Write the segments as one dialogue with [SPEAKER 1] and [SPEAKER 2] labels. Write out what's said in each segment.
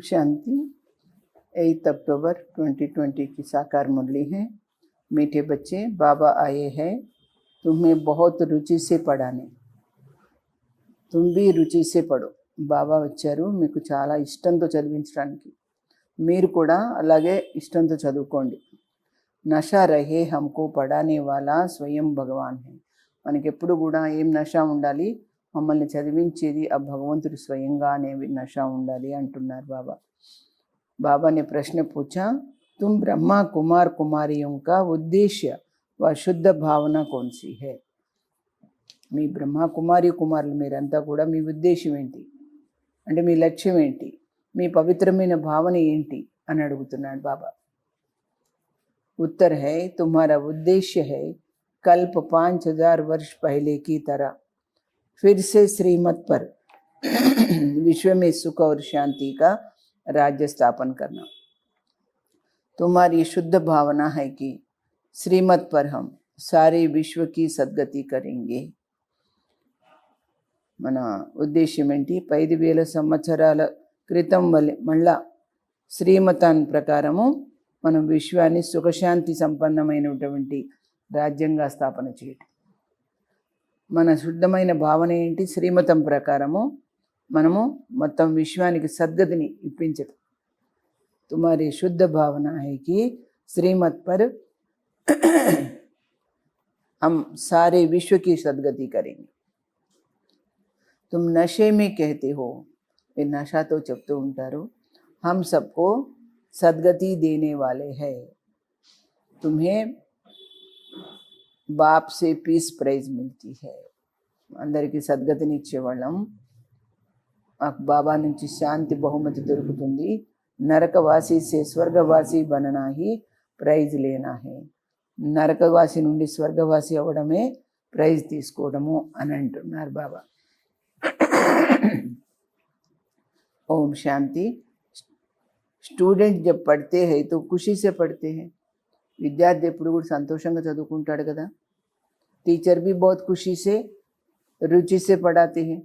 [SPEAKER 1] शांति 8 अक्टूबर 2020 की साकार मुरली है। मीठे बच्चे, बाबा आए हैं तुम्हें बहुत रुचि से पढ़ाने, तुम भी रुचि से पढ़ो। బాబా వచ్చారు మీకు చాలా ఇష్టంతో చదివించడానికి, మీరు కూడా అలాగే ఇష్టంతో చదువుకోండి. నషా రహే హమ్కో పడానే వాలా స్వయం భగవాన్ హై. మనకి ఎప్పుడు కూడా ఏం నషా ఉండాలి? మమ్మల్ని చదివించేది ఆ భగవంతుడు స్వయంగా అనే నషా ఉండాలి అంటున్నారు బాబా. बाबा ने प्रश्न पूछा, तुम ब्रह्मा कुमार कुमारियों का उद्देश्य व शुद्ध भावना कौन सी है? మీ బ్రహ్మ కుమారి కుమారులు మీరంతా కూడా మీ ఉద్దేశం ఏంటి, అంటే మీ లక్ష్యం ఏంటి, మీ పవిత్రమైన భావన ఏంటి అని అడుగుతున్నాడు బాబా. उत्तर है, तुम्हारा उद्देश्य है कल्प 5000 वर्ष पहले की तरह फिर से श्रीमत पर विश्व में सुख और शांति का राज्य स्थापन करना. तुम्हारी शुद्ध भावना है कि श्रीमत पर हम सारे विश्व की सद्गति करेंगे. మన ఉద్దేశ్యం ఏంటి? 5000 సంవత్సరాల క్రితం మళ్ళా శ్రీమతాన్ ప్రకారము మనం విశ్వాన్ని సుఖశాంతి సంపన్నమైనటువంటి రాజ్యంగా స్థాపన చేయటం. మన శుద్ధమైన భావన ఏంటి? శ్రీమతం ప్రకారము మనము మొత్తం విశ్వానికి సద్గతిని ఇప్పించటం. तुम्हारी शुद्ध भावना है कि श्रीमत पर हम सारे विश्व की सद्गति करेंगे. तुम नशे में कहते हो, ये नशा तो చెప్తూ ఉంటారు, हम सबको सद्गति देने वाले हैं. तुम्हें बाप से पीस प्राइज मिलती है. అందరికీ సద్గతిని ఇచ్చేవాళ్ళం. మాకు బాబా నుంచి శాంతి బహుమతి దొరుకుతుంది. నరకవాసి సే స్వర్గవాసి బననా హీ ప్రైజ్ లేనా హే. నరకవాసి నుండి స్వర్గవాసి అవ్వడమే ప్రైజ్ తీసుకోవడము అని అంటున్నారు బాబా. ఓం శాంతి. స్టూడెంట్ జబ్ పढ़ते हैं तो खुशी से पढ़ते हैं. విద్యార్థి ఎప్పుడు కూడా సంతోషంగా చదువుకుంటాడు కదా. టీచర్ भी बहुत खुशी से रुचि से पढ़ाते हैं.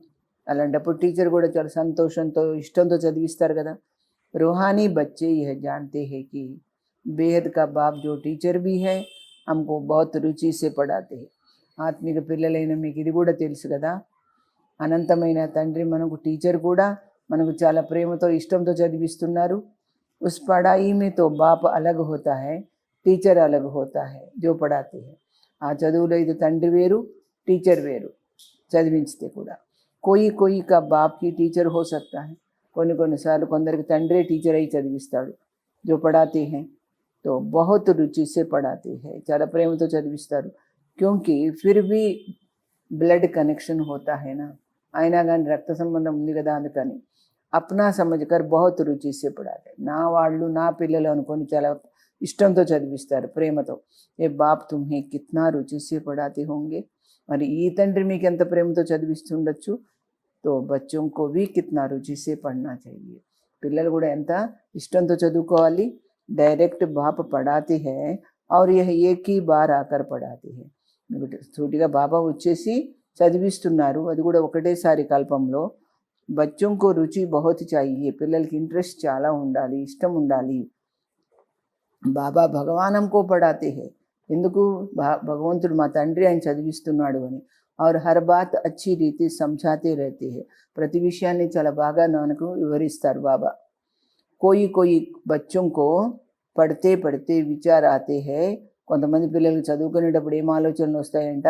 [SPEAKER 1] అలాంటప్పుడు టీచర్ కూడా చాలా సంతోషంతో ఇష్టంతో చదివిస్తారు కదా. रूहानी बच्चे यह जानते हैं कि बेहद का बाप जो टीचर भी है हमको बहुत रुचि से पढ़ाते हैं. ఆత్మిక పిల్లలైన మీకు ఇది కూడా తెలుసు కదా, అనంతమైన తండ్రి మనకు టీచర్ కూడా మనకు చాలా ప్రేమతో ఇష్టంతో చదివిస్తున్నారు. उस पढ़ाई में तो बाप अलग होता है, टीचर अलग होता है जो पढ़ाते हैं. ఆ చదువులో ఇది తండ్రి వేరు, టీచర్ వేరు చదివించితే కూడా. कोई कोई का बाप की टीचर हो सकता है. కొన్నిసార్లు కొందరికి తండ్రే టీచర్ అయి చదివిస్తాడు. जो पढ़ाते हैं तो बहुत रुचि से पढ़ाते हैं, చాలా ప్రేమతో చదివిస్తారు. क्योंकि फिर भी ब्लड कनेक्शन होता है ना, అయినా కానీ రక్త సంబంధం ఉంది కదా, అందుకని अपना समझकर बहुत रुचि से पढ़ाते. నా వాళ్ళు నా పిల్లలు అనుకొని చాలా ఇష్టంతో చదివిస్తారు ప్రేమతో. ఏ బాప్ తుమ్హే కిత్నా रुचि से पढ़ाते होंगे. మరి ఈ తండ్రి మీకు ఎంత ప్రేమతో చదివిస్తుండొచ్చు. तो बच्चों को भी कितना रुचि से पढ़ना चाहिए. పిల్లలు కూడా ఎంత ఇష్టంతో చదువుకోవాలి. డైరెక్ట్ బాప్ పढ़ाते हैं और यह एक ही बार आकर पढ़ाते हैं. సూటిగా బాబా వచ్చేసి చదివిస్తున్నారు, అది కూడా ఒకటేసారి కల్పంలో. बच्चों को रुचि बहुत चाहिए. పిల్లలకి ఇంట్రెస్ట్ చాలా ఉండాలి, ఇష్టం ఉండాలి. బాబా భగవాన్ हमको पढ़ाते हैं. ఎందుకు? భగవంతుడు మా తండ్రి ఆయన చదివిస్తున్నాడు అని. और हर बात अच्छी रीति समझाते रहते हैं. ప్రతి విషయాన్ని చాలా బాగా మనకు వివరిస్తారు బాబా. कोई कोई बच्चों को पढ़ते पढ़ते विचार आते हैं. కొంతమంది పిల్లలకు చదువుకునేటప్పుడు ఏం ఆలోచనలు వస్తాయంట?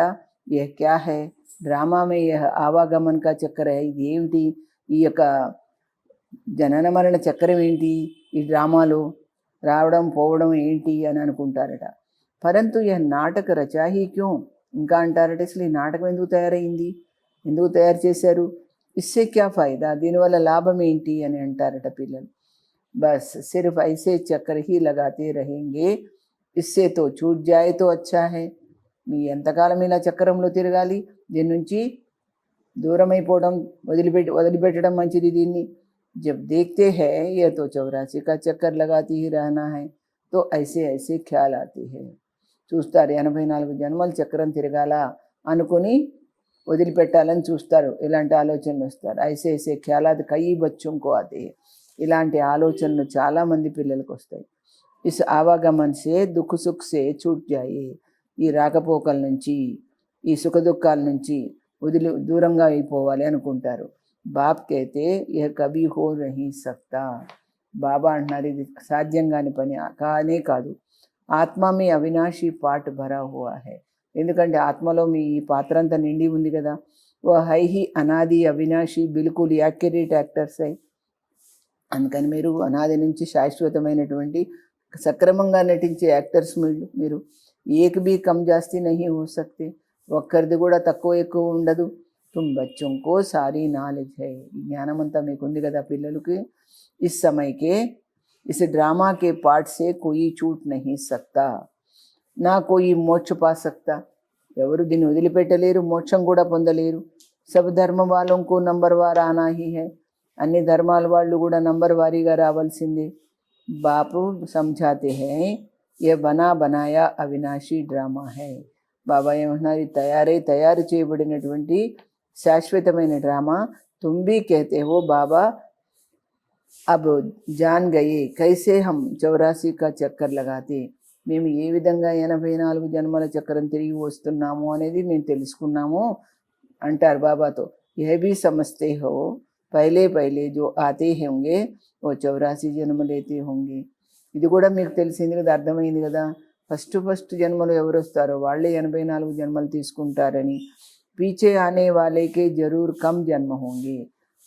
[SPEAKER 1] यह क्या है? డ్రామా में यह आवागमन का चक्कर है. ఇది ఏమిటి? ఈ యొక్క జనన మరణ చక్రం ఏంటి? ఈ డ్రామాలో రావడం పోవడం ఏంటి అని అనుకుంటారట. పరంతు यह नाटक रचा ही क्यों. ఇంకా అంటారట, అసలు ఈ నాటకం ఎందుకు తయారైంది, ఎందుకు తయారు చేశారు, ఇస్సే క్యా ఫైదా, దీనివల్ల లాభం ఏంటి అని అంటారట పిల్లలు. బస్ సిర్ఫ్ ఐసే చక్కర్ హీ లగాతే రహేంగే, ఇస్సే తో छूट जाए तो अच्छा है. మీ ఎంతకాలం ఇలా చక్రంలో తిరగాలి, దీని నుంచి దూరం అయిపోవడం వదిలిపెట్టడం మంచిది దీన్ని. जब देखते हैं यह तो 84 का चक्कर लगाती ही रहना है, तो ऐसे ऐसे ख्याल आते हैं. చూస్తారు 84 జన్మలు చక్రం తిరగాల అనుకుని వదిలిపెట్టాలని చూస్తారు. ఇలాంటి ఆలోచనలు వస్తారు. ఐసే ఐసే ఖ్యాలాత్ కई बच्चों को आते हैं. ఇలాంటి ఆలోచనలు చాలామంది పిల్లలకు వస్తాయి. ఇస్ ఆవాగమన్ సే దుఃఖ సుఖ్ సే छूट जाइए. ఈ రాకపోకల నుంచి, ఈ సుఖ దుఃఖాల నుంచి దూరంగా అయిపోవాలి అనుకుంటారు. బాప్ కైతే యహ్ కభీ హో నహీ సక్తా. బాబా అంటున్నారు ఇది సాధ్యం కాని పని కానే కాదు. ఆత్మ మీ అవినాశి పాట్ భరా హువా హై. ఎందుకంటే ఆత్మలో మీ ఈ పాత్ర అంతా నిండి ఉంది కదా. ఓ హై హి అనాది అవినాశి బిల్కుల్ యాక్యురేట్ యాక్టర్స్ హై. అందుకని మీరు అనాది నుంచి శాశ్వతమైనటువంటి సక్రమంగా నటించే యాక్టర్స్ మీరు. ఏక్ బీ కమ్ జాస్తి నహీ హో సక్తే. ఒక్కరిది కూడా తక్కువ ఎక్కువ ఉండదు. తుమ్ బచ్చోంకో సారీ నాలెడ్జ్ హై. ఈ జ్ఞానం అంతా మీకు ఉంది కదా పిల్లలకి. ఇస్ సమయకే ఇస్ డ్రామా కే పార్ట్ సే కోయి छूट नहीं सकता. నా కోయి మోక్ష పా సక్తా. ఎవరు దీన్ని వదిలిపెట్టలేరు, మోక్షం కూడా పొందలేరు. సబ్ ధర్మ వాళ్ళంకో నంబర్ వార్ ఆనా హీ హై. అన్ని ధర్మాల వాళ్ళు కూడా నంబర్ వారీగా రావాల్సిందే. బాపు సమझाते हैं ये बना बनाया అవినాశీ డ్రామా హై. బాబా ఏమంటున్నారు, తయారు చేయబడినటువంటి శాశ్వతమైన డ్రామా. తుమ్బీ कहते हो బాబా अब जान गए कैसे हम 84 का చక్కర్ लगाते. మేము ఏ విధంగా 84 జన్మల చక్రం తిరిగి వస్తున్నాము అనేది మేము తెలుసుకున్నాము అంటారు బాబాతో. यह भी समझते हो पहले जो आते होंगे वो 84 జన్మ లేతే होंगे. ఇది కూడా మీకు తెలిసింది కదా, అర్థమైంది కదా. ఫస్ట్ జన్మలో ఎవరు వస్తారో వాళ్ళే 84 జన్మలు తీసుకుంటారని. పీచే ఆనే వాళ్ళకే జరూర్ కమ్ జన్మ హోంగే.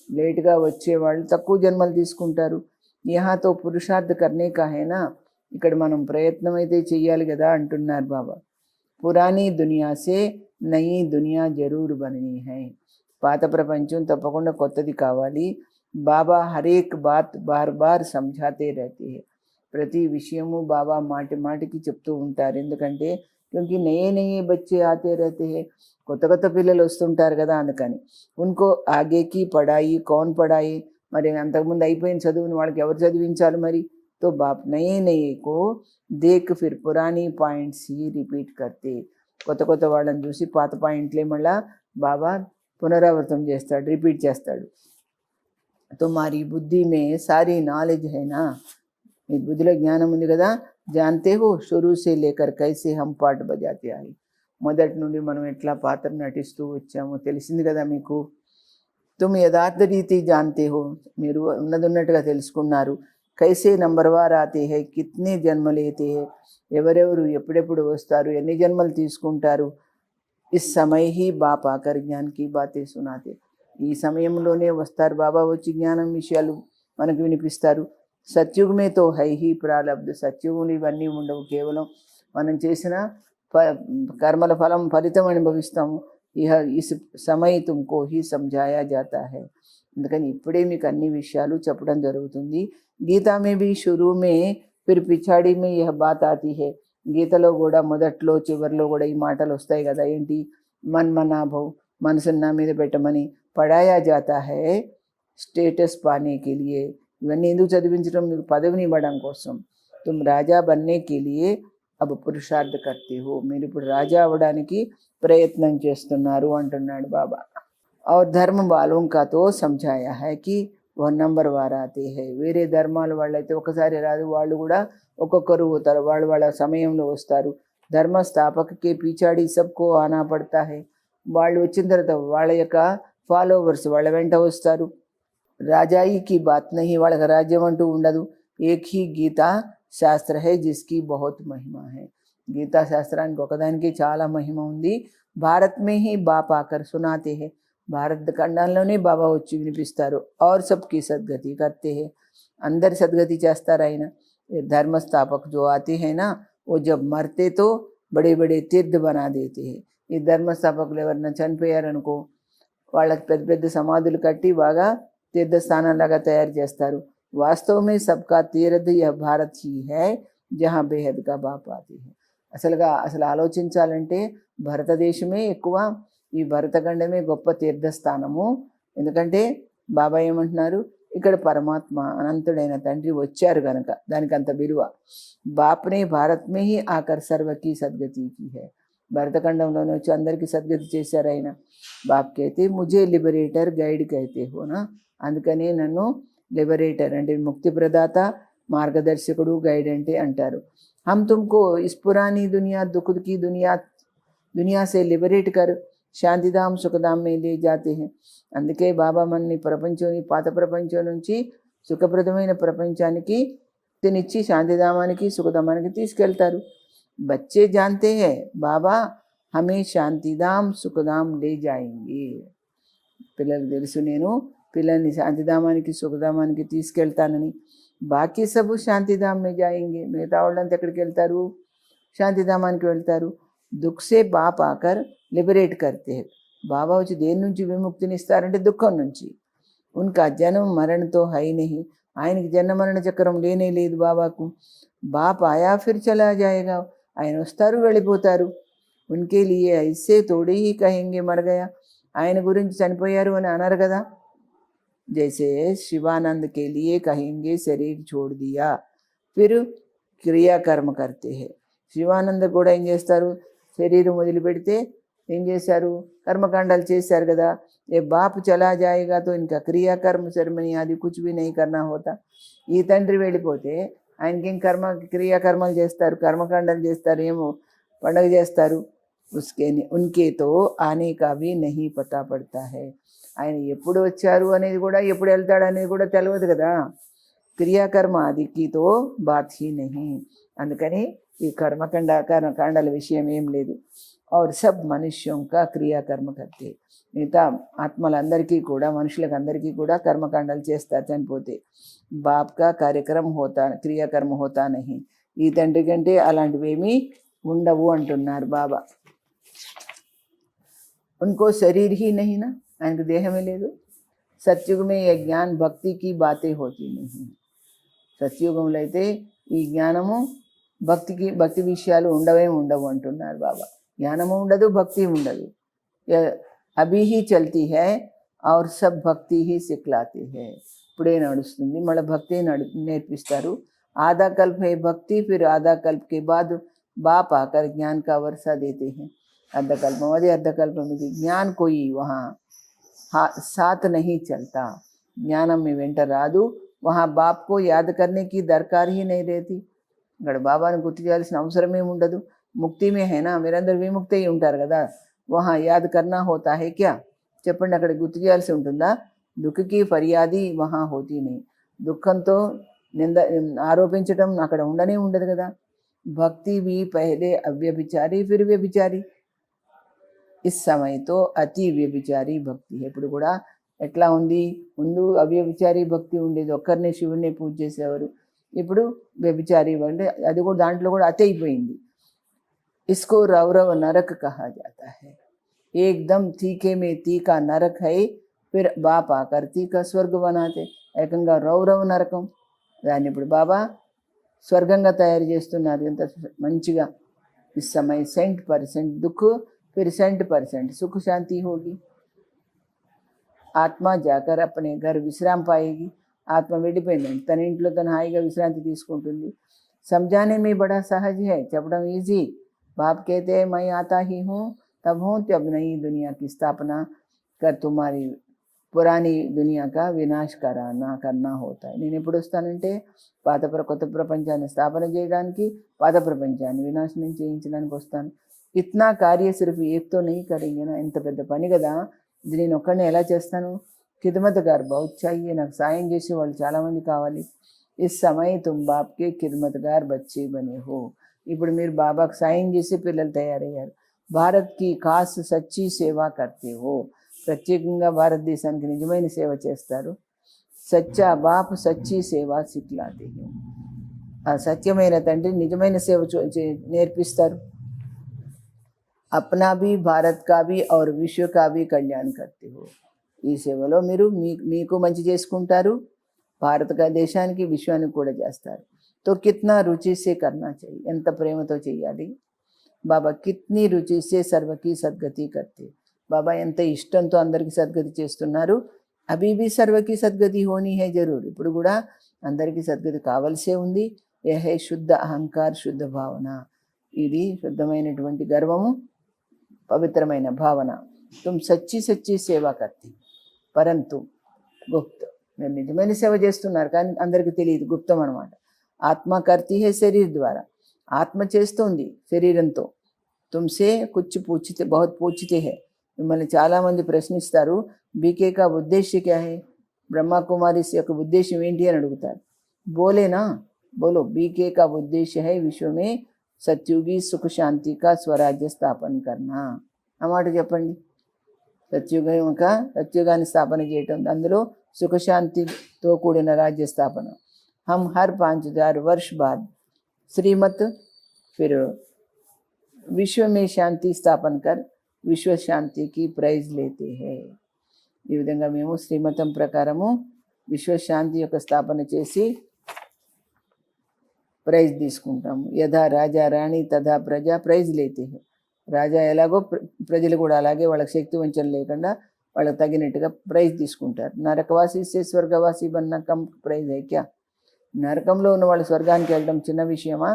[SPEAKER 1] లేట్గా వచ్చేవాళ్ళు తక్కువ జన్మలు తీసుకుంటారు. యహాతో పురుషార్థ కర్నే కా హైనా. ఇక్కడ మనం ప్రయత్నం అయితే చెయ్యాలి కదా అంటున్నారు బాబా. పురాణీ దునియాసే నయీ దునియా జరూర్ బననీ హై. పాత ప్రపంచం తప్పకుండా కొత్తది కావాలి. బాబా హరేక్ బాత్ బార్ సమझाते रहते हैं. ప్రతి విషయము బాబా మాటికి చెప్తూ ఉంటారు. ఎందుకంటే క్యోంకి నయే బచ్చే ఆతే రహతే హై. కొత్త పిల్లలు వస్తుంటారు కదా, అందుకని. ఉన్కో ఆగేకి పడాయి కౌన్ పడాయి. మరి అంతకుముందు అయిపోయిన చదువుని వాళ్ళకి ఎవరు చదివించాలి మరి. तो बाप नए को देख फिर पुरानी పాయింట్స్ ही రిపీట్ करते. కొత్త వాళ్ళని చూసి పాత పాయింట్లే మళ్ళా బాబా పునరావృతం చేస్తాడు, రిపీట్ చేస్తాడు. తుమారీ బుద్ధి మే సారీ నాలెడ్జ్ హైనా. మీ బుద్ధిలో జ్ఞానం ఉంది కదా. జాన్తే హో షురూ సే లేకర్ కైసే హమ్ పాట్ బజాతే ఆయి. మొదటి నుండి మనం ఎట్లా పాత్ర నటిస్తూ వచ్చామో తెలిసింది కదా మీకు. తుమ్ యథార్థ రీతి జాన్తే హో. మీరు ఉన్నట్టుగా తెలుసుకున్నారు. కైసే నంబర్ వార్ ఆతే హై, కిత్నే జన్మ లేతే హై. ఎవరెవరు ఎప్పుడెప్పుడు వస్తారు, ఎన్ని జన్మలు తీసుకుంటారు. ఇస్ సమయ హీ బాప్ ఆకర్ జ్ఞాన్ కీ బాతే సునాతే. ఈ సమయంలోనే వస్తారు బాబా, వచ్చి జ్ఞానం విషయాలు మనకు వినిపిస్తారు. సత్యుగమే తో హై హీ ప్రాలబ్ధ. సత్యుగులు ఇవన్నీ ఉండవు, కేవలం మనం చేసిన కర్మల ఫలితం అనుభవిస్తాము. ఇహ ఇస్ సమయ తుమ్కో హీ సమझाया जाता है. అందుకని ఇప్పుడే మీకు అన్ని విషయాలు చెప్పడం జరుగుతుంది. గీతా మే భీ షురూ మే ఫిర్ పిछाड़ी में यह बात आती है. గీతలో కూడా మొదట్లో చివరిలో కూడా ఈ మాటలు వస్తాయి కదా. ఏంటి? మన్మనాభవ్, మనసుని నా మీద పెట్టమని. పడాయా జాతా హై స్టేటస్ పానే కే లియే. ఇవన్నీ ఎందుకు చదివించడం? మీకు పదవిని ఇవ్వడం కోసం. తుమ్ రాజా బన్నే కే లియే అబ్ పురుషార్థ కర్తే హో. మీరు ఇప్పుడు రాజా అవ్వడానికి ప్రయత్నం చేస్తున్నారు అంటున్నాడు బాబా. और धर्म वालों का तो समझाया है कि वह నంబర్ వార్ ఆతే హై. వేరే ధర్మాల వాళ్ళైతే ఒకసారి రాదు, వాళ్ళు కూడా ఒక్కొక్కరు పోతారు, వాళ్ళ సమయంలో వస్తారు. ధర్మ స్థాపకకే పీచాడి సబ్కో ఆనా పడతా హై. వాళ్ళు వచ్చిన తర్వాత వాళ్ళ యొక్క ఫాలోవర్స్ వాళ్ళ వెంట వస్తారు. రాజాయికి బాత్ నహీ. వాళ్ళకి రాజ్యం అంటూ ఉండదు. ఏక్ హీ గీతా శాస్త్ర హై జిస్కి బహుత్ మహిమా హై. గీతా శాస్త్రానికి ఒకదానికి చాలా మహిమ ఉంది. భారత్ మే హీ బాప్ ఆకర్ సునాతే హై. భారత ఖండంలోనే బాబా వచ్చి వినిపిస్తారు. और सबकी सदगति करते हैं. అందరి సద్గతి చేస్తారు ఆయన. ధర్మస్థాపक जो आते हैं ना, वो जब मरते तो बड़े बड़े तीर्थ बना देते हैं. ఈ ధర్మస్థాపకులు ఎవరన్నా చనిపోయారనుకో, వాళ్ళకి పెద్ద సమాధులు కట్టి బాగా తీర్థస్థానంలాగా తయారు చేస్తారు. వాస్తవమే సబ్కా తీర్థ యహ్ భారత్ హీ హై జహా బేహద్ కా బాప్ ఆతే హై. అసలు ఆలోచించాలంటే భారతదేశమే ఎక్కువ, ఈ భరతఖండమే గొప్ప తీర్థస్థానము. ఎందుకంటే బాబా ఏమంటున్నారు, ఇక్కడ పరమాత్మ అనంతుడైన తండ్రి వచ్చారు కనుక దానికి అంత విలువ. బాప్నే భారత్ మే హీ ఆకర్ సర్వకి సద్గతి కీ హై. భరతఖండంలోనే వచ్చి అందరికీ సద్గతి చేశారు ఆయన. బాప్ కైతే ముజే లిబరేటర్ గైడ్ కైతే హోనా. అందుకని నన్ను లిబరేటర్ అంటే ముక్తి ప్రదాత, మార్గదర్శకుడు, గైడ్ అంటే అంటారు. हम तुमको इस पुरानी दुनिया दुख की दुनिया से लिबरेट कर శాంతిధామ్ సుఖధామ్ మే లే జాతే హై. అందుకే బాబా మనని పాత ప్రపంచం నుంచి సుఖప్రదమైన ప్రపంచానికి తినిచ్చి శాంతిధామానికి సుఖధామానికి తీసుకెళ్తారు. బచ్చే జాంతే హై బాబా హమే శాంతిధామ్ సుఖధామ్ లే జాయింగే. పిల్లలకు తెలుసు నేను పిల్లల్ని శాంతిధామానికి సుఖధామానికి తీసుకెళ్తానని. బాకీ సబు శాంతిధామ్ మే జాయింగే. మిగతా వాళ్ళంతా ఎక్కడికి వెళ్తారు? శాంతిధామానికి వెళ్తారు. దుఃఖ్ సే బాప్ ఆకర్ లిబరేట్ కర్తే హై. బాబా వచ్చి దేని నుంచి విముక్తిని ఇస్తారంటే దుఃఖం నుంచి. ఉన్కా జన్మ మరణతో హై నహి. ఆయనకి జన్మ మరణ చక్రం లేనే లేదు బాబాకు. బాప్ ఆయా ఫిర్ చలా జాయేగా. ఆయన వస్తారు వెళ్ళిపోతారు. ఉన్కే లియే ఐసే తోడే హీ కహెంగే మర్ గయా. ఆయన గురించి చనిపోయారు అని అన్నారు కదా. जैसे शिवानंद के लिए कहेंगे शरीर छोड़ दिया फिर క్రియాకర్మ करते हैं. శివానంద కూడా ఏం చేస్తారు? శరీరం వదిలిపెడితే ఏం చేశారు? కర్మకాండాలు చేశారు కదా. ఏ బాప్ చలా జాయేగా తో ఇంకా క్రియాకర్మ సెరమనీ అది కుచ్ భీ నహీ కర్నా హోతా. ఈ తండ్రి వెళ్ళిపోతే ఆయనకేం క్రియాకర్మలు చేస్తారు, కర్మకాండాలు చేస్తారు, ఏమో పండగ చేస్తారు. ఉన్కే తో ఆనే కా భీ నహీ పతా పడతా హై. ఆయన ఎప్పుడు వచ్చారు అనేది కూడా ఎప్పుడు వెళ్తాడు అనేది కూడా తెలియదు కదా. క్రియాకర్మ ఆదికితో బాత్ హీ నహీ. అందుకని ఈ కర్మకాండాల విషయం ఏం లేదు. और सब मनुष्यों का క్రియాకర్మ కర్తే. మిగతా ఆత్మలందరికీ కూడా మనుషులకు అందరికీ కూడా కర్మకాండాలు చేస్తారు చనిపోతే. బాప్ కా క్రియాకర్మ హోతా నహీ. ఈ తండ్రి కంటే అలాంటివేమీ ఉండవు అంటున్నారు బాబా. उनको शरीर ही नहीं ना, ఆయనకు దేహమే లేదు. సత్యుగమే ఏ జ్ఞాన్ భక్తికి బాతే హోతీ నహీ. సత్యుగంలో అయితే ఈ జ్ఞానము భక్తి విషయాలు ఉండవు అంటున్నారు బాబా. జ్ఞానము ఉండదు, భక్తి ఉండదు. అభి he Chalti high Aur sub భక్తి హీ సిక్లాతే హై. ఇప్పుడే నడుస్తుంది, మళ్ళీ భక్తి నేర్పిస్తారు. ఆधा कल्प है भक्ति, फिर आधा कल्प के बाद बाप आकर ज्ञान का वर्षा देते हैं. अर्धकल्पम अरे अर्धकल्प में ज्ञान कोई वहाँ साथ नहीं चलता. ज्ञानम में వెంట రాదు. वहाँ बाप को याद करने की दरकार ही नहीं रहती. ఇక్కడ బాబాను గుర్తు చేయాల్సిన అవసరం ఏమి ఉండదు. ముక్తి మే హైనా, మీరందరూ విముక్తి అయి ఉంటారు కదా. వహా యాద్ కర్నా హోతా హై క్యా? చెప్పండి, అక్కడ గుర్తు చేయాల్సి ఉంటుందా? దుఃఖకి ఫర్యాది వహా హోతీ నీ. దుఃఖంతో ఆరోపించటం అక్కడ ఉండనే ఉండదు కదా. భక్తి भी पहले अव्यभिचारी फिर व्यभिचारी. ఇస్ సమయతో అతి వ్యభిచారి భక్తి. ఇప్పుడు కూడా ఎట్లా ఉంది? ముందు అవ్యభిచారి భక్తి ఉండేది, ఒక్కరినే శివుడిని పూజ చేసేవారు. ఇప్పుడు వ్యభిచారి అంటే అది కూడా దాంట్లో కూడా అతి అయిపోయింది. इसको रव नरक कहा जाता है. एकदम तीखे में तीखा नरक है, फिर बाप आकर तीखा स्वर्ग बनाते. ఏకంగా రౌరవ నరకం, దాన్ని ఇప్పుడు బాబా స్వర్గంగా తయారు చేస్తున్నారు. ఎంత మంచిగా. इस समय 100% दुख, फिर 100% सुख शांति होगी. ఆత్మ జాకర్ అప్నే ఘర్ విశ్రామ్ పాయేగి. ఆత్మ వెళ్ళిపోయిందండి, తన ఇంట్లో తన హాయిగా విశ్రాంతి తీసుకుంటుంది. समझाने में बड़ा सहज है, చెప్పడం ఈజీ. बाप कहते हैं मैं आता ही हूँ तब हूँ तब नई दुनिया की स्थापना कर तुम्हारी పురాణి దునియా కా వినాశ్ కర్నా హోతా. నేను ఎప్పుడు వస్తానంటే కొత్త ప్రపంచాన్ని స్థాపన చేయడానికి, పాత ప్రపంచాన్ని వినాశనం చేయించడానికి వస్తాను. ఇత్నా కార్య సిర్ఫ్ ఏక్తో నహీ కరేంగేనా. ఇంత పెద్ద పని కదా, ఇది నేను ఒక్కడిని ఎలా చేస్తాను? ఖిద్మత్ గారు బహుత్ చాహియే, నాకు సాయం చేసే వాళ్ళు చాలామంది కావాలి. ఇస్ సమయ తుమ్ బాప్కే ఖిద్మత్ గార్ బచ్చే బనే హో. ఇప్పుడు మీరు బాబాకు సాయం చేసే పిల్లలు తయారయ్యారు. భారత్కి ఖాస్ సచ్చి సేవా కర్తే హో. ప్రత్యేకంగా భారతదేశానికి నిజమైన సేవ చేస్తారు. సచ్చా బాప్ సచ్చి సేవ సిక్లాతే హై. ఆ సత్యమైన తండ్రి నిజమైన సేవ నేర్పిస్తారు. అప్నా భీ భారత్ కా భీ ఔర్ విశ్వ కా భీ కళ్యాణ్ కర్తే హో. ఈ సేవలో మీరు మీకు మంచి చేసుకుంటారు, భారతదేశానికి విశ్వానికి కూడా చేస్తారు. తో కిత్నా రుచి సే కర్నా चाहिए. ఎంత ప్రేమతో చేయాలి. బాబా కిత్నీ రుచి సే సర్వకి సద్గతి కర్తే. బాబా ఎంత ఇష్టంతో అందరికీ సద్గతి చేస్తున్నారు. అభీ భీ సర్వకి సద్గతి హోనీ హై జరూర్. ఇప్పుడు కూడా అందరికీ సద్గతి కావలసే ఉంది. ఏ హై శుద్ధ అహంకార్ శుద్ధ భావన. ఇది శుద్ధమైనటువంటి గర్వము, పవిత్రమైన భావన. తుమ్ సచ్చి సచ్చి సేవా కర్తి పరంతు గుప్త మీరు నిజమైన సేవ చేస్తున్నారు, కానీ అందరికీ తెలియదు, గుప్తం అనమాట. ఆత్మ కర్తీ హే శరీర్ ద్వారా, ఆత్మ చేస్తుంది శరీరంతో. తుమ్సే కుచ్ పూచితే బహుత్ పూచితే హే, మిమ్మల్ని చాలామంది ప్రశ్నిస్తారు, బీకే కా ఉద్దేశ్య క్యా హే, బ్రహ్మకుమారిస్ యొక్క ఉద్దేశం ఏంటి అని అడుగుతారు. బోలేనా, బోలో, बीके का उद्देश्य है विश्व में सत्युगी सुख शांति का स्वराज्य स्थापन करना. ఆ మాట చెప్పండి. సత్యుగాన్ని స్థాపన చేయటం, అందులో సుఖశాంతితో కూడిన రాజ్య స్థాపన. हम हर 5000 वर्ष बाद श्रीमत फिर विश्व में शांति स्थापन कर విశ్వ శాంతికి ప్రైజ్ లేతే హే. ఈ విధంగా మేము శ్రీమతం ప్రకారము విశ్వశాంతి యొక్క స్థాపన చేసి ప్రైజ్ తీసుకుంటాము. యథా రాజా రాణి తథా ప్రజా ప్రైజ్ లేతే హే. రాజా ఎలాగో ప్రజలు కూడా అలాగే వాళ్ళకి శక్తి వంచన లేకుండా వాళ్ళకి తగినట్టుగా ప్రైజ్ తీసుకుంటారు. నరకవాసి సే స్వర్గవాసి బన్న కమ్ ప్రైజ్ హై క్యా. నరకంలో ఉన్న వాళ్ళు స్వర్గానికి వెళ్ళడం చిన్న విషయమా?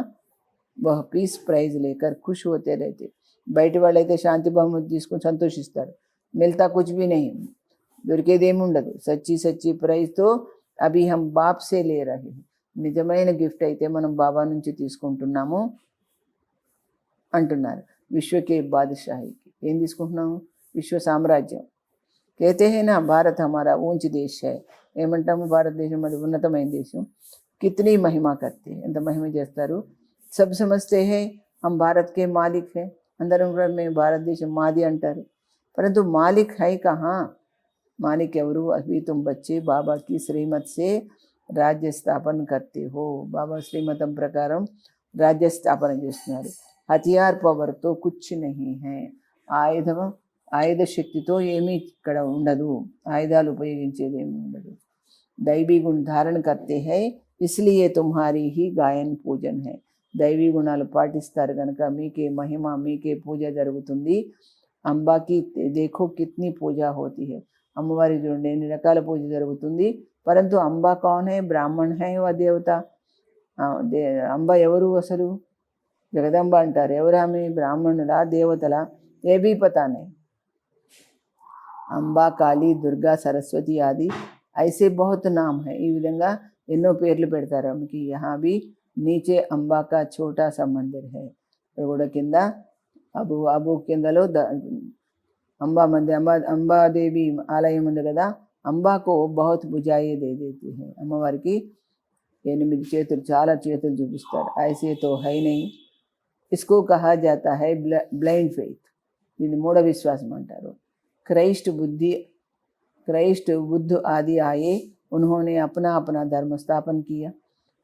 [SPEAKER 1] వహ పీస్ ప్రైజ్ లేకర్ ఖుష్ హోతే రైతే. బయటి వాళ్ళైతే శాంతి బహుమతి తీసుకొని సంతోషిస్తారు. మిల్తా కుచ్ భీ నహీ, దొరికేదేమి ఉండదు. సచ్చి సచ్చి ప్రైజ్తో అభి హమ్ బాప్ సే లే రహే. నిజమైన గిఫ్ట్ అయితే మనం బాబా నుంచి తీసుకుంటున్నాము అంటున్నారు. విశ్వకే బాదషాహికి ఏం తీసుకుంటున్నాము? విశ్వ సామ్రాజ్యం. कहते हैं ना भारत हमारा ऊंच देश है. ఏమంటాము? భారతదేశం అది ఉన్నతమైన దేశం. కితనీ మహిమా కర్తే, ఎంత మహిమ చేస్తారు. సబ్ సమజ్తే హే హమ్ భారత్ కే మాలిక్ హే. అందరం కూడా మేము భారతదేశం మాది అంటారు. పరంతు మాలిక్ హై కహా? మాలిక్ ఎవరు? అభి తుమ్ బచ్చే బాబా కి శ్రీమత్ సే రాజ్య స్థాపన కర్తే హో. బాబా శ్రీమతం ప్రకారం రాజ్య స్థాపన చేస్తున్నారు. హథియార్ పవర్తో కుచ్ నహీ హై. ఆయుధ శక్తితో ఏమీ ఇక్కడ ఉండదు, ఆయుధాలు ఉపయోగించేది ఏమి ఉండదు. దైవీ గుణ ధారణ కర్తే high ఇస్లియే Tumhari he గాయన్ Pujan high. దైవీ గుణాలు పాటిస్తారు కనుక మీకే మహిమ, మీకే పూజ జరుగుతుంది. అంబాకి దేఖో కిత్నీ పూజ హోతీ హై. అమ్మవారి చూడండి ఎన్ని రకాల పూజ జరుగుతుంది. పరంతు అంబా కౌన్ హై? బ్రాహ్మణ్ హై వా దేవత. అంబ ఎవరు? అసలు జగదంబ అంటారు. ఎవరామె? బ్రాహ్మణులా దేవతలా? ఏ భీ పతా నహీ. అంబా, కాళీ, దుర్గా, సరస్వతి ఆది ఐసే బహుత్ నామ్ హై. ఈ విధంగా ఎన్నో పేర్లు పెడతారు ఆమెకి. యహా భీ నీచే అంబా కా ఛోటా సా మందిర్ హై. ఇక్కడ కూడా కింద అబు కిందలో అంబాదేవి ఆలయం ఉంది కదా. అంబాకు బహుత్ బుజాయి దే దేతి హై. అమ్మవారికి 8 చేతులు, చాలా చేతులు చూపిస్తారు. ఐసే తో హై నహీ. ఇస్కో కహా జాతా హై బ్లైండ్ ఫెయిత్. దీన్ని మూఢ విశ్వాసం అంటారు. క్రైస్ట్ బుద్ధ ఆది ఆయే, ఉన్హోనే అప్నా ధర్మ స్థాపన కియా.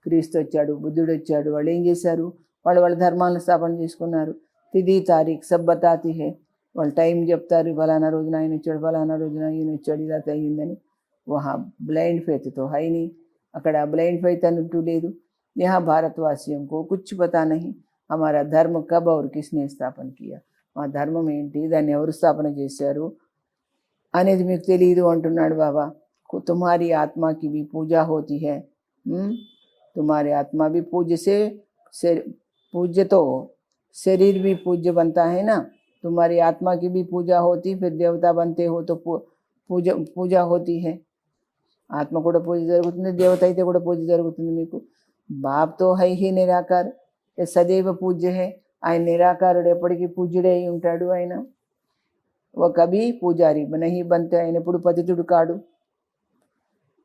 [SPEAKER 1] క్రీస్తు వచ్చాడు, బుద్ధుడు వచ్చాడు, వాళ్ళు ఏం చేశారు? వాళ్ళ ధర్మాలను స్థాపన చేసుకున్నారు. తిథి తారీఖ్ సబ్ బతాతి హే. వాళ్ళు టైం చెప్తారు, ఫలానా రోజున ఆయన వచ్చాడు, ఫలానా రోజున ఈయన వచ్చాడు, ఇలా అయ్యిందని. వహా బ్లైండ్ ఫెయిత్తో హైని, అక్కడ బ్లైండ్ ఫెయిత్ అంటూ లేదు. యహా భారతవాసియం కో కుచ్ పతా నహీ హమారా ధర్మ కబ్ ఔర్ కిస్నే స్థాపన కియా. మా ధర్మం ఏంటి, దాన్ని ఎవరు స్థాపన చేశారు అనేది మీకు తెలియదు అంటున్నాడు బాబా. తుమ్హారీ ఆత్మకి భీ పూజా హోతీ హై. तुम्हारे आत्मा भी पूज्य से पूज्य तो शरीर भी पूज्य बनता है ना. तुम्हारी आत्मा की भी पूजा होती, फिर देवता बनते हो तो पूजा होती है. ఆత్మ కూడా పూజ జరుగుతుంది, దేవత అయితే కూడా పూజ జరుగుతుంది మీకు. బాప్ తో హై హీ నిరాకార్, సదైవ పూజ్య హై. ఆయన నిరాకారుడు, ఎప్పటికీ పూజ్యుడే అయి ఉంటాడు. ఆయన ఒక కభీ పూజారి నహీ బంతే, ఆయన ఎప్పుడు పతితుడు కాడు.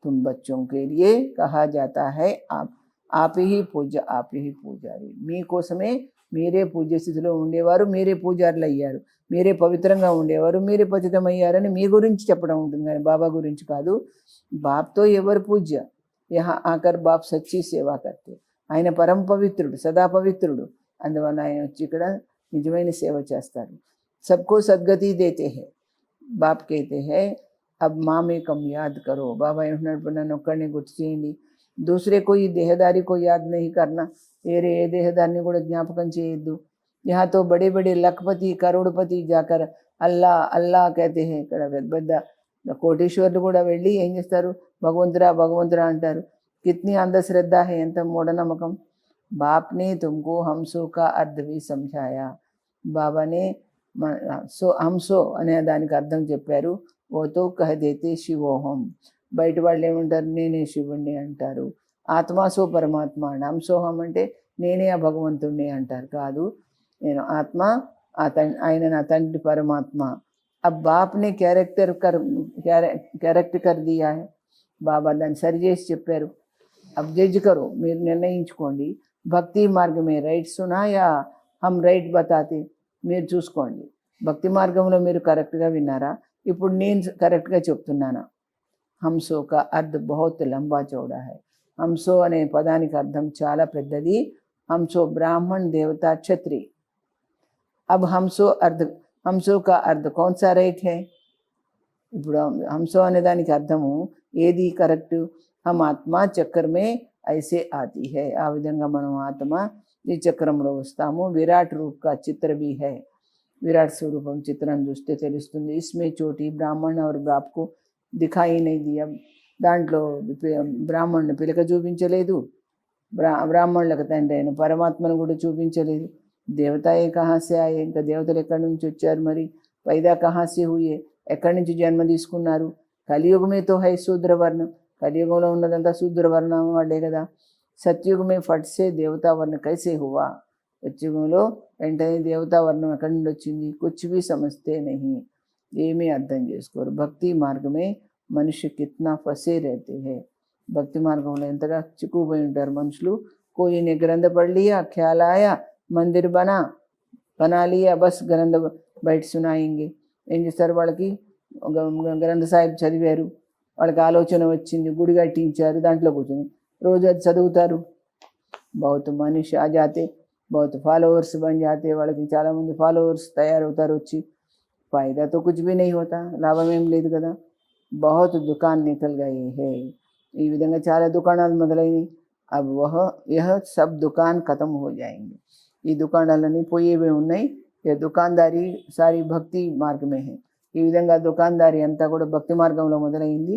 [SPEAKER 1] तुम बच्चों के लिए कहा जाता है आप ही పూజ, आप ही పూజారి. మీకోసమే మీరే పూజ్య స్థితిలో ఉండేవారు, మీరే పూజారులు అయ్యారు, మీరే పవిత్రంగా ఉండేవారు, మీరే పతితమయ్యారని మీ గురించి చెప్పడం ఉంటుంది, కానీ బాబా గురించి కాదు. బాప్తో ఎవరు పూజ్య? యహా ఆకర్ బాప్ సచ్చి సేవా కర్తే. ఆయన పరమ పవిత్రుడు, సదా పవిత్రుడు. అందువల్ల ఆయన వచ్చి ఇక్కడ నిజమైన సేవ చేస్తారు. సబ్కో సద్గతి దేతే హై. బాప్ कहते हैं अब मामे कम याद करो. బాబా ఏమంటున్నాడు? నన్ను ఒక్కడిని గుర్తు చేయండి, दूसरे कोई देहदारी को याद नहीं करना. వేరే ఏ దేహదారిని కూడా జ్ఞాపకం చేయొద్దు. यहाँ तो बड़े बड़े लखपति करोड़पति जाकर అల్లా అల్లా कहते हैं. ఇక్కడ పెద్ద పెద్ద కోటీశ్వర్లు కూడా వెళ్ళి ఏం చేస్తారు? భగవంతురా భగవంతురా అంటారు. కిత్నీ అంధశ్రద్ధ హై, ఎంత మూఢనమ్మకం. బాప్నే తుమ్కో హంసో కా అర్థ భీ సమझाया. బాబానే హంసో అనే దానికి అర్థం చెప్పారు. ఓ తో కహ దేతే శివోహం. బయట వాళ్ళు ఏమంటారు, నేనే శివుణ్ణి అంటారు. ఆత్మ సో పరమాత్మ అని, హంసోహం అంటే నేనే ఆ భగవంతుణ్ణి అంటారు. కాదు, నేను ఆత్మ, ఆయన నా తండ్రి పరమాత్మ. अब बाप ने క్యారెక్ట్ कर दिया है. బాబా దాన్ని సరి చేసి చెప్పారు. अब जज करो, మీరు నిర్ణయించుకోండి. భక్తి మార్గమే రైట్ సునా యా హమ్ రైట్ బతాతే, మీరు చూసుకోండి. భక్తి మార్గంలో మీరు కరెక్ట్గా విన్నారా, ఇప్పుడు నేను కరెక్ట్గా చెప్తున్నానా? హంసో కా అర్థ బహుత్ లంబా చౌడా హై. హంసో అనే పదానికి అర్థం చాలా పెద్దది. హంసో బ్రాహ్మణ్, దేవత, క్షత్రి. अब హంసో కా అర్థ కౌన్ సా రైట్ హై. ఇప్పుడు హంసో అనే దానికి అర్థము ఏది కరెక్ట్? హమ్ ఆత్మ చక్రమే ఐసే ఆతి హై, ఆ విధంగా మనం ఆత్మ ఈ చక్రంలో వస్తాము. విరాట్ రూప్ కా చిత్ర భీ హై, విరాట్ స్వరూపం చిత్రం చూస్తే తెలుస్తుంది. ఇస్మే చోటి బ్రాహ్మణ్ और बाप को दिखाई नहीं दिया, దాంట్లో బ్రాహ్మణుని పిలక చూపించలేదు, బ్రాహ్మణులకు తండ్రి అయిన పరమాత్మను కూడా చూపించలేదు. దేవతాయే కహాసే ఆయే, ఇంకా దేవతలు ఎక్కడి నుంచి వచ్చారు మరి? పైదా కహాసే హుయే, ఎక్కడి నుంచి జన్మ తీసుకున్నారు? కలియుగమే తో హై శూద్రవర్ణం, కలియుగంలో ఉన్నదంతా శూద్రవర్ణం వాళ్ళే కదా. సత్యుగమే ఫట్సే దేవతావర్ణ కైసే హువా, సత్యుగంలో వెంటనే దేవతావర్ణం ఎక్కడి నుండి వచ్చింది? కుచ్చువి సమస్తే నహి, ఏమీ అర్థం చేసుకోరు. భక్తి మార్గమే మనుష్య కిత్నా ఫసే रहते हैं, భక్తి మార్గంలో ఎంతగా చిక్కుపోయి ఉంటారు మనుషులు. కోయినే గ్రంథ పढ़ लिया, ख्याल आया, మందిర్ బనా లియా, బస్ గ్రంథ బయట సునాయింగే. ఏం చేస్తారు, వాళ్ళకి గ్రంథ సాహిబ్ చదివారు, వాళ్ళకి ఆలోచన వచ్చింది, గుడి కట్టించారు, దాంట్లో కూర్చొని రోజు అది చదువుతారు. బహుత్ మనిషి ఆ జాతే, బహుత్ ఫాలోవర్స్ బన్ జాతే, వాళ్ళకి చాలామంది ఫాలోవర్స్ తయారవుతారు వచ్చి. ఫాయిదా తో కుछ भी नहीं होता, లాభం ఏం లేదు కదా. బహుత్ దుకాన్ నికల్ గయే హై, ఈ విధంగా చాలా దుకాణాలు మొదలైనవి. अब यह सब दुकान खत्म हो जाएंगे, ఈ దుకాణాలన్నీ పోయేవే ఉన్నాయి. ये दुकानदारी सारी భక్తి మార్గమే హై. ఈ విధంగా దుకాణదారి అంతా కూడా భక్తి మార్గంలో మొదలైంది.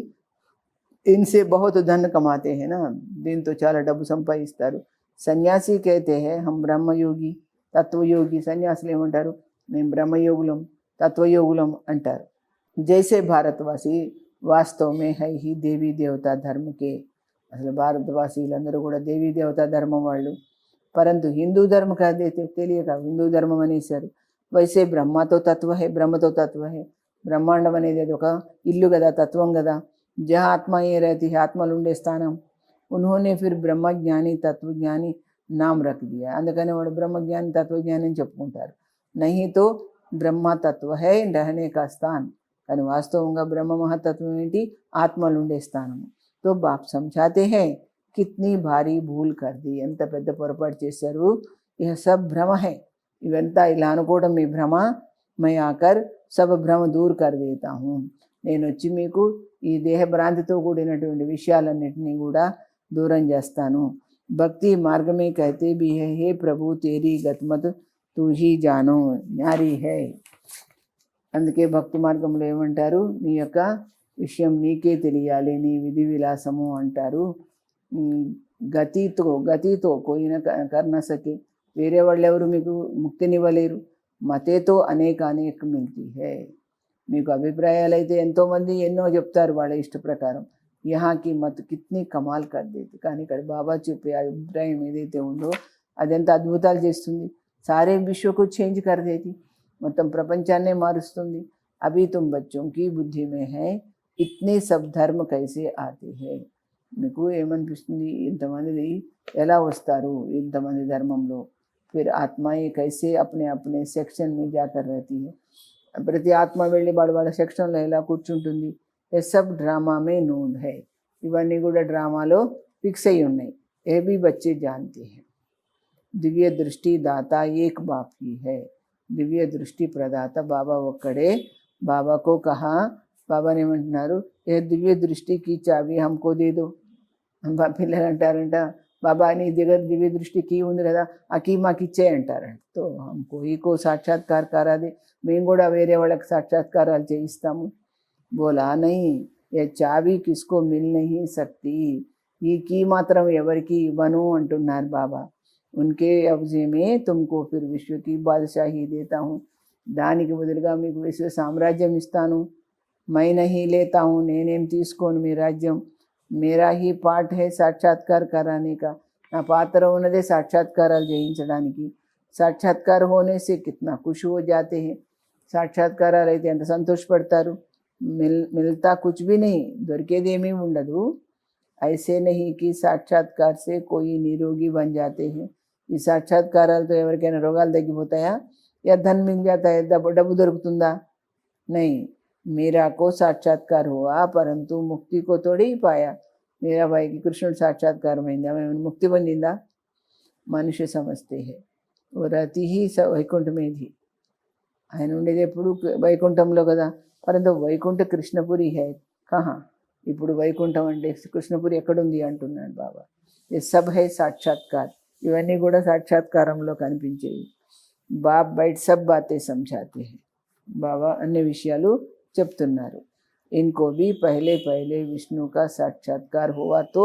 [SPEAKER 1] ఇన్సే బహుత్ ధన్ కమాతే హై నా, దీంతో చాలా డబ్బు సంపాదిస్తారు. సన్యాసి కైతే హై హమ్ బ్రహ్మయోగి, తత్వయోగి. సన్యాసులు ఏమంటారు, మేము బ్రహ్మయోగులం, తత్వయోగులం అంటారు. జైసే భారతవాసి వాస్తవమే హై హి దేవీ దేవతా ధర్మకే, అసలు భారతవాసీలందరూ కూడా దేవీ దేవతా ధర్మం వాళ్ళు. పరంతు హిందూ ధర్మ కాదైతే తెలియక హిందూ ధర్మం అనేసారు. వైసే బ్రహ్మతో తత్వ హై, బ్రహ్మతో తత్వ హై. బ్రహ్మాండం అనేది అది ఒక ఇల్లు కదా, తత్వం కదా. జహా ఆత్మ ఏ రహతి హై, ఆత్మలు ఉండే స్థానం. ఉన్హోనే ఫిర్ బ్రహ్మజ్ఞాని తత్వజ్ఞాని నామ్ రఖ్ దియా, అందుకని వాడు బ్రహ్మజ్ఞాని తత్వజ్ఞాని అని చెప్పుకుంటారు. నహీతో బ్రహ్మ తత్వ హై రహనే కా స్థాన్, కానీ వాస్తవంగా బ్రహ్మ మహతత్వం ఏంటి? ఆత్మలు ఉండే స్థానము. తో బాప్ సమझाते हैं కిత్నీ భారీ భూల్ కర్ది, ఎంత పెద్ద పొరపాటు చేశారు. ఇహ సబ్ భ్రమ హై, ఇవంతా ఇలా అనుకోవడం మీ భ్రమ. మై ఆకర్ సబ్ భ్రమ దూర్ కర్ దేతా హూ, నేను వచ్చి మీకు ఈ దేహభ్రాంతితో కూడినటువంటి విషయాలన్నింటినీ కూడా దూరం చేస్తాను. భక్తి మార్గమే కైతే భీ హై, హే ప్రభు తేరీ గత్మత్ తూ హీ జానో న్యారీ హై. అందుకే భక్తి మార్గంలో ఏమంటారు, నీ యొక్క విషయం నీకే తెలియాలి, నీ విధి విలాసము అంటారు. గతితో కోయిన కర్ణ సకే, వేరే వాళ్ళు ఎవరు మీకు ముక్తినివ్వలేరు. మతేతో అనేక మిల్తీ హై, మీకు అభిప్రాయాలు అయితే ఎంతోమంది ఎన్నో చెప్తారు వాళ్ళ ఇష్ట ప్రకారం. యహాకి మత్ కిత్నీ కమాల్ కర్దేది, కానీ ఇక్కడ బాబా చెప్పే అభిప్రాయం ఏదైతే ఉందో అదెంత అద్భుతాలు చేస్తుంది. సారే విశ్వకు చేంజ్ కర్దేది, మొత్తం ప్రపంచాన్నే మారుస్తుంది. అభి తుమ్ బచ్చోం కీ బుద్ధి మే హై, ఇత్నే సబ్ ధర్మ కైసే ఆతే హై. మీకు ఏమనిపిస్తుంది, ఇంతమంది ఎలా వస్తారు ఇంతమంది ధర్మంలో? ఫిర్ ఆత్మాయే కైసే అప్నే అప్నే సెక్షన్ మే జాకర్ రహతీ హై, ప్రతి ఆత్మ వెళ్ళి వాళ్ళ సెక్షన్లో ఎలా కూర్చుంటుంది. ఏ సబ్ డ్రామా మే నూన్ హై, ఇవన్నీ కూడా డ్రామాలో ఫిక్స్ అయి ఉన్నాయి. ఏ భీ బచ్చే జాన్తే హై. దివ్య దృష్టి దాత ఏక్ బాప్ హీ హై, దివ్య దృష్టి ప్రదాత బాబా ఒక్కడే. బాబాకో కహా, బాబాని ఏమంటున్నారు, ఏ దివ్య దృష్టికి చావి హమ్కో దేదో. పిల్లలు అంటారంట, బాబా నీ దగ్గర దివ్య దృష్టి కీ ఉంది కదా, ఆ కీ మాకు ఇచ్చే అంటారంట. తో హమ్కో ఈకో సాక్షాత్కార్ కారాది, మేము కూడా వేరే వాళ్ళకి సాక్షాత్కారాలు చేయిస్తాము. బోలా నహీ, ఏ చావి కిస్కో మిల్ నహీ సక్తి, ఈ కీ మాత్రం ఎవరికి ఇవ్వను అంటున్నారు బాబా. ఉన్కే అబ్జే మే తుమ్కో ఫిర్ విశ్వ కీ బాద్షాహీ దేతా హూ, దానికి బదులుగా మీకు విశ్వ సామ్రాజ్యం ఇస్తాను. मैं नहीं लेता हूँ, నేనేం తీసుకోను మీ రాజ్యం, मेरा ही पार्ट है साक्षात्कार कराने का, నా పాత్ర ఉన్నదే సాక్షాత్కారాలు చేయించడానికి. సాక్షాత్कार होने से कितना खुश हो जाते हैं, సాక్షాత్కారాలు అయితే ఎంత సంతోషపడతారు. మిల్తా कुछ भी नहीं, దొరికేది ఏమీ ఉండదు. ऐसे नहीं कि साक्षात्कार से कोई निरोगी बन जाते हैं, ఈ సాక్షాత్కారాలతో ఎవరికైనా రోగాలు తగ్గిపోతాయా, या धन मिल जाता है, డబ్బు దొరుకుతుందా? नहीं, मीरा को साक्षात्कार हुआ परंतु मुक्ति को थोड़ी ही पाया. मीराबाई की कृष्ण साक्षात्कार अయిందా, मुक्ति పొందిందా? मनुष्य समझते हैं वो रहती ही వైకుంఠ में थी, ఆయన ఉండేది ఎప్పుడు వైకుంఠంలో కదా. పరంతు వైకుంఠ కృష్ణపురి హై కహా, ఇప్పుడు వైకుంఠం అంటే కృష్ణపురి ఎక్కడుంది అంటున్నాడు బాబా. ये सब है साक्षात्कार, ఇవన్నీ కూడా సాక్షాత్కారంలో కనిపించేవి. బాబ్ బయట सब बातें समझाते हैं, బాబా అన్ని విషయాలు చెప్తున్నారు. इनको भी पहले पहले विष्णु का साक्षात्कार हुआ तो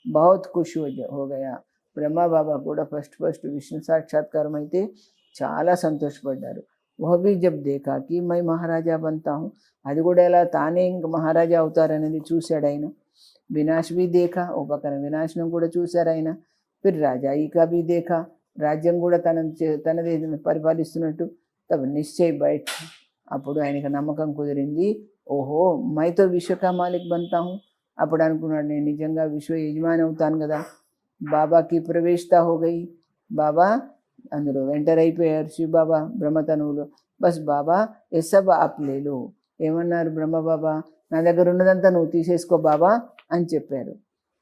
[SPEAKER 1] बहुत खुश हो गया. బ్రహ్మ బాబా కూడా ఫస్ట్ విష్ణు సాక్షాత్కారం అయితే చాలా సంతోషపడ్డారు. वह भी जब देखा कि मैं महाराजा बनता हूँ, అది కూడా ఎలా తానే ఇంక మహారాజా అవుతారనేది చూశాడు ఆయన. వినాశ్ भी देखा, ఓ పక్కన వినాశనం కూడా చూశారు ఆయన. फिर రాజాయి का भी देखा, రాజ్యం కూడా తనదే పరిపాలిస్తున్నట్టు. తब నిశ్చय बैठ, అప్పుడు ఆయనకు నమ్మకం కుదిరింది. ఓహో మైతో విశ్వ కా మాలిక్ బంతా హూ, అప్పుడు అనుకున్నాడు నేను నిజంగా విశ్వ యజమాని అవుతాను కదా. బాబాకి ప్రవేశత హో గయి, బాబా అందులో ఎంటర్ అయిపోయారు శివబాబా బ్రహ్మతనువులో. బస్ బాబా ఏ సబ్ ఆప్ లేలో, ఏమన్నారు బ్రహ్మ బాబా, నా దగ్గర ఉన్నదంతా నువ్వు తీసేసుకో బాబా అని చెప్పారు.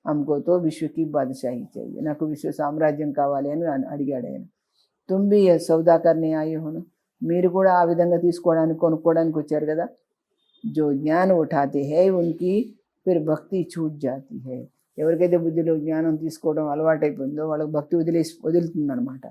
[SPEAKER 1] అమ్కోతో విశ్వకి బాదషాహి చెయ్యి, నాకు విశ్వ సామ్రాజ్యం కావాలి అని అడిగాడు ఆయన. తుమ్ భీ సౌదా కర్నే ఆయే హోను, మీరు కూడా ఆ విధంగా తీసుకోవడానికి కొనుక్కోవడానికి వచ్చారు కదా. जो ज्ञान उठाते हैं उनकी फिर भक्ति छूट जाती है. ఎవరికైతే బుద్ధిలో జ్ఞానం తీసుకోవడం అలవాటైపోయిందో వాళ్ళకి భక్తి వదులుతుందన్నమాట.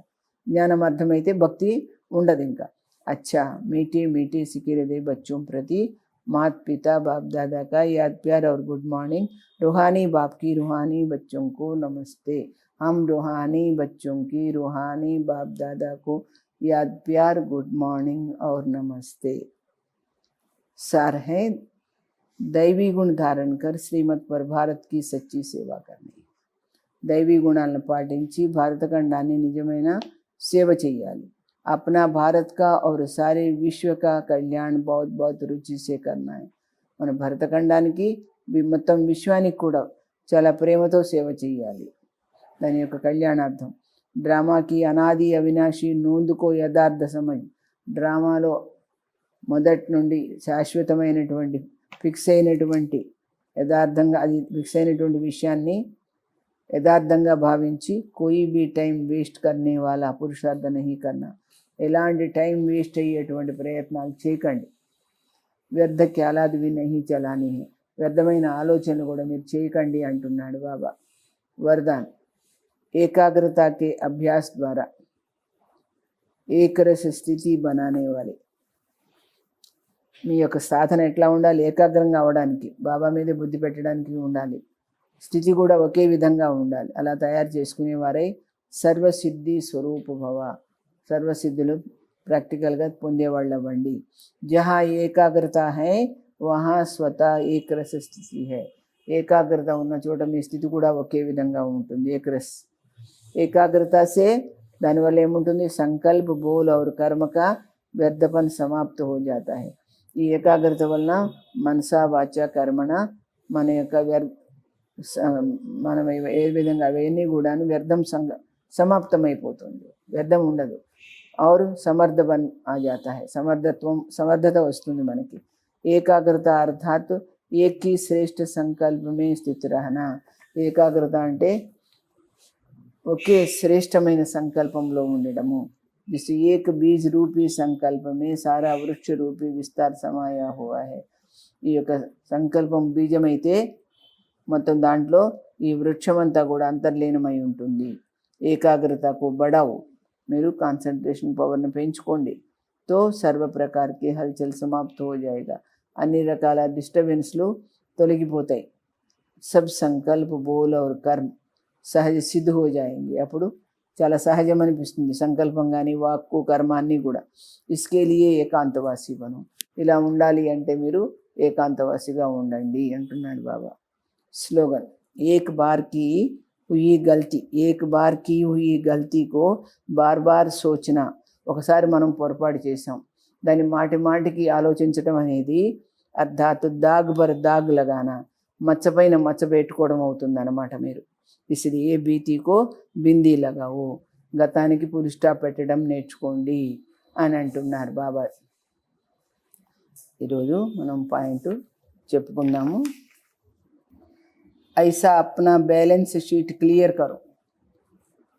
[SPEAKER 1] జ్ఞానం అర్థమైతే భక్తి ఉండదు ఇంకా. अच्छा मीठी मीठी सिकिरदे बच्चों प्रति माता पिता बाप दादा का याद प्यार और गुड मॉर्निंग. रूहानी बाप की रूहानी बच्चों को नमस्ते. हम रूहानी बच्चों की रूहानी बाप दादा को याद प्यार गुड मॉर्निंग और नमस्ते. सार है दैवी गुण धारण कर श्रीमत पर भारत की सच्ची सेवा करनी. దైవీ గుణాలను పాటించి భారతఖండాన్ని నిజమైన సేవ చేయాలి. अपना भारत का और सारे विश्व का कल्याण बहुत बहुत रुचि से करना है. మన భరతఖండానికి మొత్తం విశ్వానికి కూడా చాలా ప్రేమతో సేవ చేయాలి, దాని యొక్క కళ్యాణార్థం. డ్రామాకి అనాది అవినాశి నోందుకో యథార్థ సమజ్, డ్రామాలో మొదటి నుండి శాశ్వతమైనటువంటి ఫిక్స్ అయినటువంటి యథార్థంగా అది ఫిక్స్ అయినటువంటి విషయాన్ని యథార్థంగా భావించి కోయి బీ టైం వేస్ట్ కర్నే వాళ్ళ పురుషార్థ నహీ కన్నా, ఎలాంటి టైం వేస్ట్ అయ్యేటువంటి ప్రయత్నాలు చేయకండి. వ్యర్థ ఖ్యాలాదివి నహీ చలాని హై, వ్యర్థమైన ఆలోచనలు కూడా మీరు చేయకండి అంటున్నాడు బాబా. వరదాన్ ఏకాగ్రత కే అభ్యాస్ ద్వారా ఏకరస స్థితి బనానే వాలే. మీ యొక్క సాధన ఎట్లా ఉండాలి, ఏకాగ్రంగా అవడానికి, బాబా మీదే బుద్ధి పెట్టడానికి ఉండాలి. స్థితి కూడా ఒకే విధంగా ఉండాలి. అలా తయారు చేసుకునేవారై సర్వసిద్ధి స్వరూప భవ, సర్వసిద్ధులు ప్రాక్టికల్గా పొందేవాళ్ళు అవ్వండి. జహా ఏకాగ్రత హై వహా స్వతः ఏకరస స్థితి హై, ఏకాగ్రత ఉన్న చోట మీ స్థితి కూడా ఒకే విధంగా ఉంటుంది. ఏకరస్ ఏకాగ్రత సే దానివల్ల ఏముంటుంది, సంకల్ప బోల్ और कर्म का వ్యర్థపన్ సమాప్త हो जाता है. ఈ ఏకాగ్రత వలన మనసా వాచ కర్మణ మన యొక్క మనం ఏ విధంగా అవన్నీ కూడాను వ్యర్థం సమాప్తమైపోతుంది, వ్యర్థం ఉండదు. और समर्थ बन आ जाता है, సమర్థత వస్తుంది మనకి. ఏకాగ్రత అర్థాత్ ఏక్ ही श्रेष्ठ संकल्प में स्थित रहना. ఏకాగ్రత అంటే ఒకే శ్రేష్టమైన సంకల్పంలో ఉండడము. जिस एक बीज रूपी संकल्प में सारा वृक्ष रूपी विस्तार समाया हुआ है. ఈ యొక్క సంకల్పం బీజమైతే మొత్తం దాంట్లో ఈ వృక్షం అంతా కూడా అంతర్లీనమై ఉంటుంది. ఏకాగ్రతకు బడావు, మీరు కాన్సన్ట్రేషన్ పవర్ని పెంచుకోండి. తో సర్వ ప్రకారకి హల్చల్ సమాప్త హో జాయేగా, అన్ని రకాల డిస్టర్బెన్స్లు తొలగిపోతాయి. సబ్ సంకల్ప బోల్ और कर्म సహజ సిద్ధ హో జాయేంగే, అప్పుడు చాలా సహజం అనిపిస్తుంది సంకల్పం కానీ వాక్కు కర్మ అన్నీ కూడా. ఇస్కే లియే ఏకాంతవాసి బను, ఇలా ఉండాలి అంటే మీరు ఏకాంతవాసిగా ఉండండి అంటున్నాడు బాబా. స్లోగన్, ఏక్ బార్ కి హుయి గల్తీ, ఏక్ బార్ కి హుయి గల్తీకో బార్ బార్ సోచనా. ఒకసారి మనం పొరపాటు చేసాం, దాన్ని మాటి మాటికి ఆలోచించడం అనేది అర్థాత్ దాగ్ బర్ దాగ్ లగానా, మచ్చపైన మచ్చ పెట్టుకోవడం అవుతుందన్నమాట. మీరు ఇసిలియే బీతీకో బిందీ లగావు, గతానికి ఫుల్ స్టాప్ పెట్టడం నేర్చుకోండి అని అంటున్నారు బాబా. ఈరోజు మనం point చెప్పుకుందాము. ఐసా Apna balance sheet clear కరో,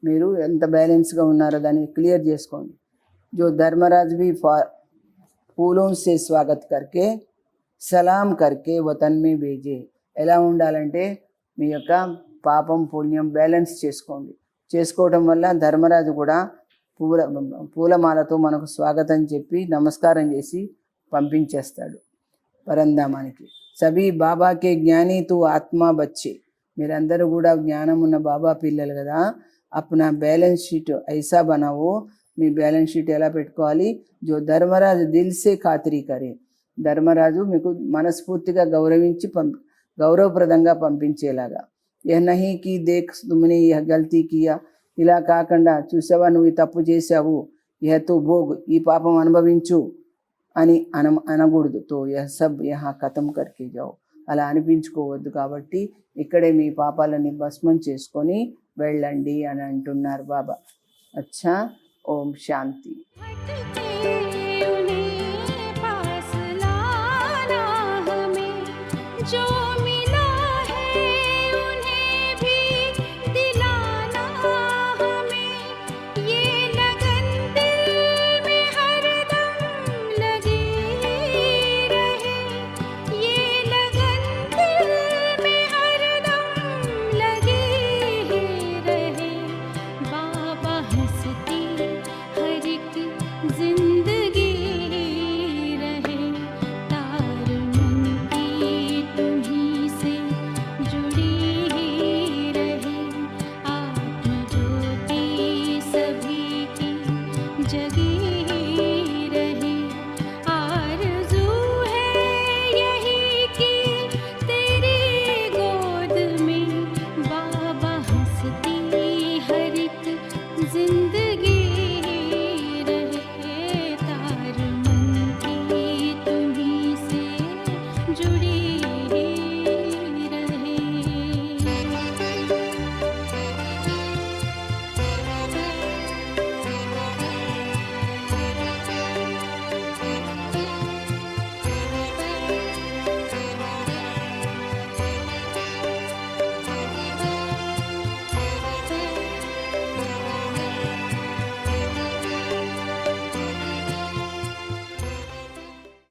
[SPEAKER 1] మీరు ఎంత బ్యాలెన్స్గా ఉన్నారో దాన్ని క్లియర్ చేసుకోండి. जो धर्मराज भी फूलों से स्वागत करके సలాం కర్కే వతన్ మే భేజే. ఎలా ఉండాలంటే మీ యొక్క పాపం పుణ్యం బ్యాలెన్స్ చేసుకోండి. చేసుకోవడం వల్ల ధర్మరాజు కూడా పూలమాలతో మనకు స్వాగతం చెప్పి నమస్కారం చేసి పంపించేస్తాడు పరంధామానికి. సభీ బాబాకే జ్ఞాని తూ ఆత్మా బచ్చే, మీరందరూ కూడా జ్ఞానం ఉన్న బాబా పిల్లలు కదా. అప్నా బ్యాలెన్స్ షీట్ ఐసా బనావో, మీ బ్యాలెన్స్ షీట్ ఎలా పెట్టుకోవాలి. జో ధర్మరాజు దిల్ సే ఖాతిరీ కరే, ధర్మరాజు మీకు మనస్ఫూర్తిగా గౌరవించి గౌరవప్రదంగా పంపించేలాగా. యహ్ నహీ కి దేఖ్ తుమ్నే యహ్ గల్తీ కియా, ఇలా కాకుండా చూసావా నువ్వు ఈ తప్పు చేశావు, యహ్ తూ భోగ్, ఈ పాపం అనుభవించు అని అనకూడదు. తో యహ్ సబ్ యహా ఖతం కర్కే జాओ, అలా అనిపించుకోవద్దు. కాబట్టి ఇక్కడే మీ పాపాలని భస్మం చేసుకొని వెళ్ళండి అని అంటున్నారు బాబా. అచ్చా, ఓం శాంతి.
[SPEAKER 2] जो